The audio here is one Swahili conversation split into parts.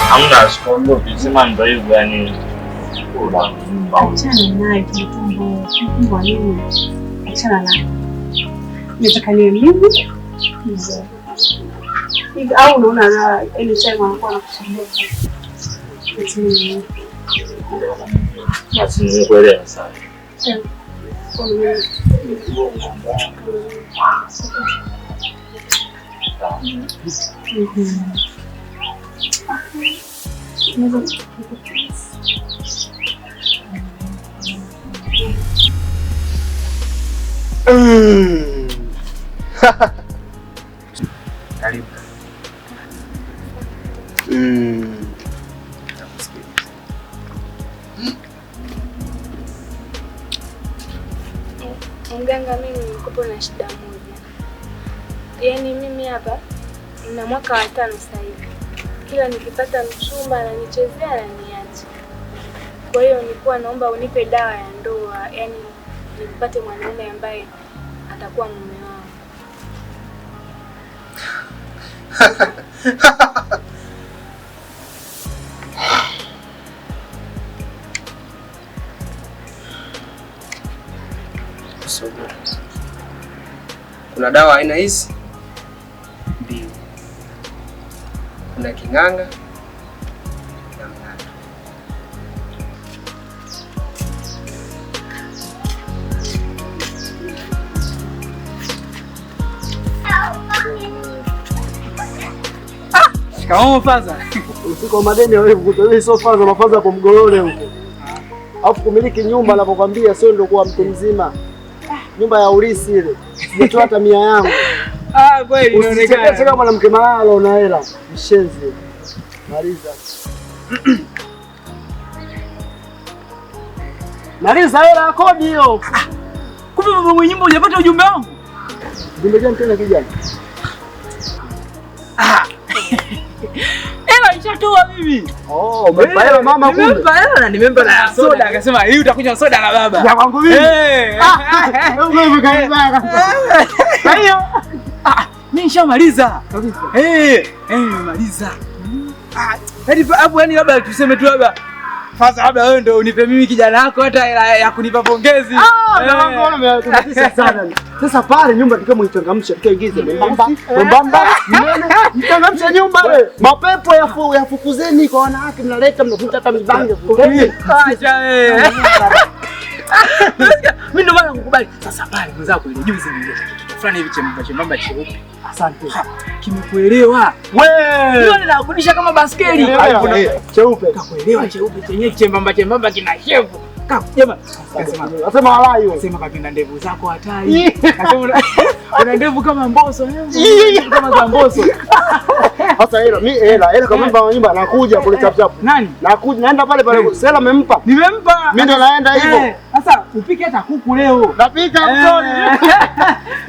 Hamna sikwambia ukisema ndio hivyo yani. Achana naye kitambo. Mbwa nini? Achana naye. Nataka niwe mimi. Au unaona na ile time anakuwa anakusumbua. Basi nimekuelewa sana. Karibu. Mganga, mimi niko na shida moja. Yaani mimi hapa nina mwaka wa 5 sasa hivi. Kila nikipata mchumba ananichezea na niache. Kwa hiyo nilikuwa naomba unipe dawa ya ndoa, yaani nipate mwanaume ambaye atakuwa mume wangu. Kuna dawa aina hizi mbili. Kuna king'anga na mnato. Shikamoo faza. Usiku wa madeni wewe kukutoa sio faza, mafaza kwa mgolole huko. Alafu kumiliki nyumba anapokuambia sio ndio kuwa mtu mzima. Nyumba ya ulisi ile. Sijatoa hata 100 yangu. Kweli inaonekana. Sasa mwanamke malala una hela. Mshenzi. Maliza. Maliza hela kodi hiyo. Kumbe baba mwenye nyumba hujapata ujumbe wangu? Ujumbe gani tena kijana? Hela nishatoa mimi. Umempa hela mama kumbe. Nimempa hela na nimempa na soda, akasema hii utakunywa soda na baba. Ya kwangu mimi. Wewe kaibaka. Hayo. Mimi nishamaliza. Kabisa. Nimemaliza. Hadi hapo yani labda tuseme tu labda Faza labda wewe ndio unipe mimi kijana wako hata hela ya kunipa pongezi. Sana. Sasa pale nyumba tukamchangamsha, tukaingize mbamba, mchangamsha nyumba ile. Mapepo yafukuzeni kwa wanawake, mnaleta mnavuta hata mibange. Acha wewe. Mimi ndo maana nikukubali. Sasa pale mwenzako ile juzi nilileta kitu fulani hivi chembamba cheupe. Asante. Kimekuelewa. Wewe. Ndio ninakudisha kama baskeli. Cheupe. Kakuelewa cheupe chenye chembamba kina shevu. Jamaa. Nasema walai wewe. Nasema kapenda ndevu zako hatari. Nasema una ndevu kama Mbosso. Kama za Mbosso. Sasa hela kama mpa nyumba nakuja kule chap chap. Nani? Nakuja naenda pale Sela amempa. Nimempa. Mimi ndo naenda hivyo. Sasa upike hata kuku leo. Napika mtoni.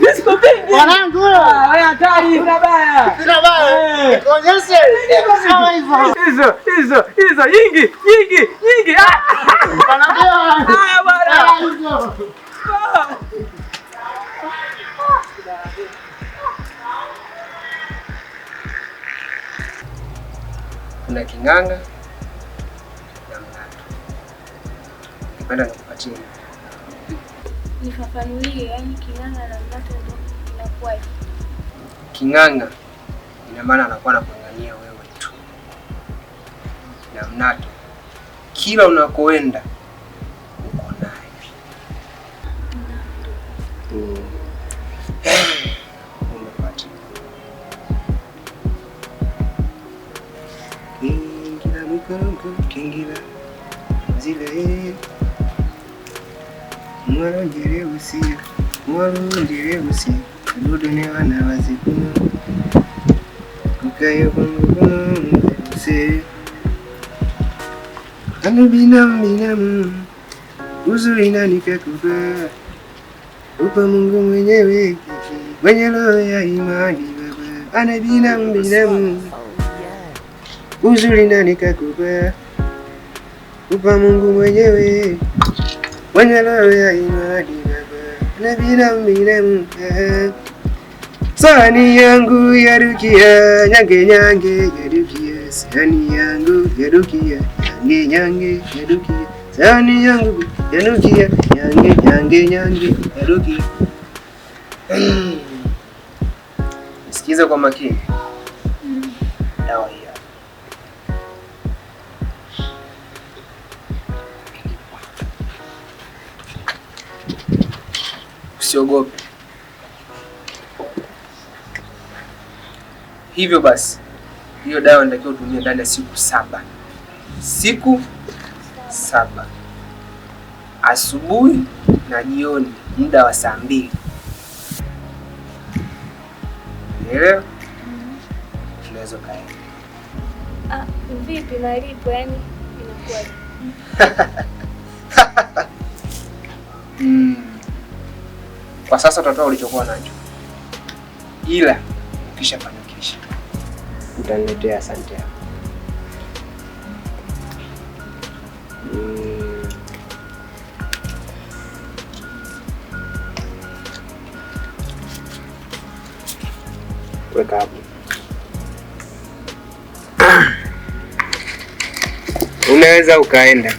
Nisikupige. Mwanangu wewe. Wewe hatari sina baya. Sina baya. Onyeshe. Sawa hivyo. Hizo nyingi. Bwana. Bwana. Kuna king'anga na mnato. Nipenda nikupatie. Nifafanulie, yani king'anga na mnato ndio inakuwa. King'anga ina maana anakuwa anakung'ania wewe tu. Na mnato kila unakoenda uko naye. Umepata. Kingila zile mwarondire usi ludone wana wazikuno kukayo kungukuno se anu binamu uzuri nani kakupa upa Mungu mwenyewe mwenye roho ya imani baba ana binamu uzuri nani kakupa upa Mungu mwenyewe mwenye roho ya imani baba na binamu Sahani yangu ya Rukia, nyange nyange ya Rukia. Sahani yangu ya Rukia, nyange nyange ya Rukia. Sahani yangu ya Rukia, nyange nyange nyange ya Rukia. Sikiza kwa makini. Dawa hii. Usiogope. Hivyo basi, hiyo dawa inatakiwa utumie ndani ya siku 7. Siku 7. Asubuhi na jioni, muda wa saa 2. Elewa? Tunaweza kaenda. Vipi malipo yani inakuwaje? Kwa sasa utatoa ulichokuwa nacho. Ila ukishafanikisha utaniletea asante yako. Weka hapo. Unaweza ukaenda.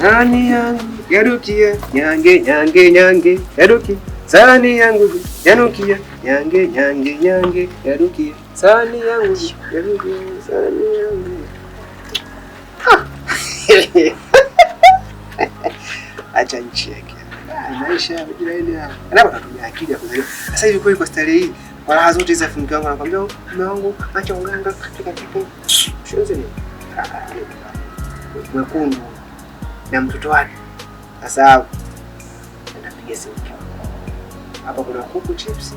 Sahani yangu ya Rukia, nyange nyange nyange ya Rukia. Sahani yangu ya Rukia, nyange nyange nyange ya Rukia. Sahani yangu ya Rukia, sahani yangu. Acha nchi yake. Maisha ya jirani hapa. Anapo natumia akili ya kuzaliwa. Sasa hivi kwa starehe hii, kwa raha zote za fungu yangu anakuambia mume wangu acha unganga katika kitu. Shonze ni. Mwekundu na mtoto wake. Sasa hapo napiga simu. Hapa kuna kuku chips.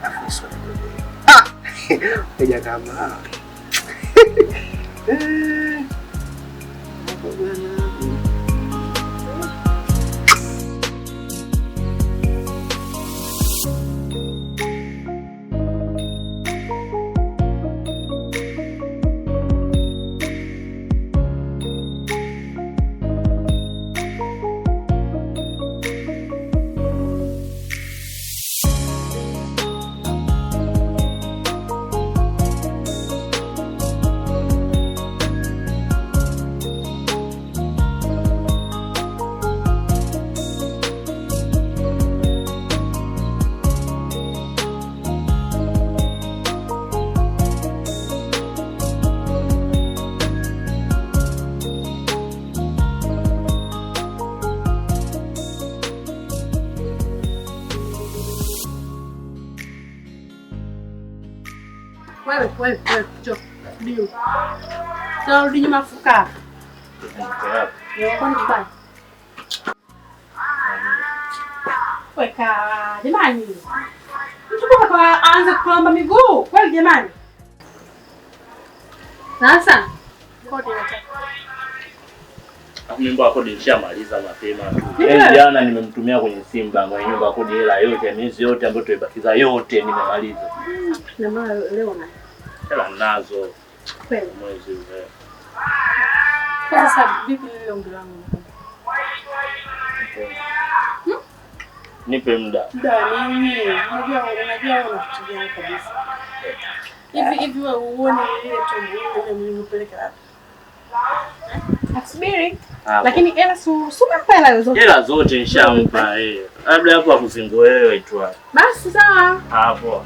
Alafu soda. Eja kama. Hapo bwana. Wewe, njoo. Ndio. Rudi nyuma fuka. Kwani baya? Weka jamani. Mtu kwa aanze kulamba miguu. Kweli jamani. Sasa kodi nataka. Mimi mbona kodi nishamaliza mapema. Jana nimemtumia kwenye simu bango ya nyumba kodi hela yote, miezi yote ambayo tuibakiza yote nimemaliza. Na mara leo na hela nazo. Kweli. Mwezi ule. Sasa vipi leo ombi langu? Nipe muda. Muda nini? Unajua unafikiria kabisa. Hivi wewe uone ile tumbo ile nilipeleka wapi? Asubiri. Lakini hela super hela zote. Hela zote nishampa labda hapo akuzingoelewe tu hapo. Basi sawa. Hapo.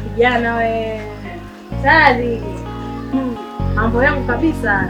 Kijana we. Sali. Mambo yangu kabisa.